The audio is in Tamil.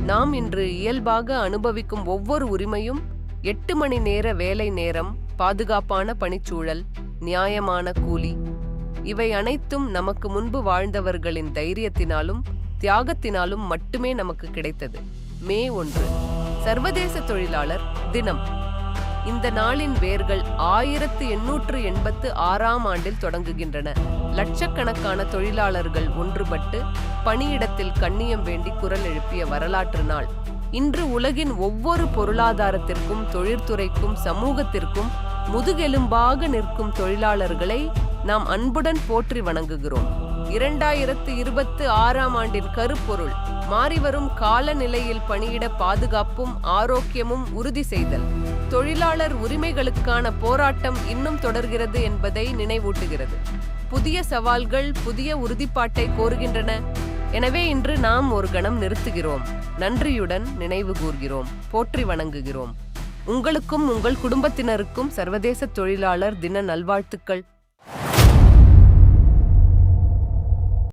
நாம் இன்று இயல்பாக அனுபவிக்கும் ஒவ்வொரு உரிமையும் 8 மணி நேர வேலை நேரம், பாதுகாப்பான பணிச்சூழல், நியாயமான கூலி, இவை அனைத்தும் நமக்கு முன்பு வாழ்ந்தவர்களின் தைரியத்தினாலும் தியாகத்தினாலும் மட்டுமே நமக்கு கிடைத்தது. மே 1 சர்வதேச தொழிலாளர் தினம். இந்த நாளின் வேர்கள் 1886ஆம் ஆண்டில் தொடங்குகின்றன. லட்சக்கணக்கான தொழிலாளர்கள் ஒன்றுபட்டு பணியிடத்தில் கண்ணியம் வேண்டி குரல் எழுப்பிய வரலாற்று நாள். இன்று உலகின் ஒவ்வொரு பொருளாதாரத்திற்கும், தொழிற்துறைக்கும், சமூகத்திற்கும் முதுகெலும்பாக நிற்கும் தொழிலாளர்களை நாம் அன்புடன் போற்றி வணங்குகிறோம். 2026ஆம் ஆண்டின் கருப்பொருள் மாறிவரும் காலநிலையில் பணியிட பாதுகாப்பும் ஆரோக்கியமும் உறுதி செய்தல். தொழிலாளர் உரிமைகளுக்கான போராட்டம் இன்னும் தொடர்கிறது என்பதை நினைவூட்டுகிறது. புதிய சவால்கள் புதிய உறுதிப்பாட்டை கோருகின்றன. எனவே இன்று நாம் ஒரு கணம் நிறுத்துகிறோம், நன்றியுடன் நினைவு கூர்கிறோம், போற்றி வணங்குகிறோம். உங்களுக்கும் உங்கள் குடும்பத்தினருக்கும் சர்வதேச தொழிலாளர் தின நல்வாழ்த்துக்கள்.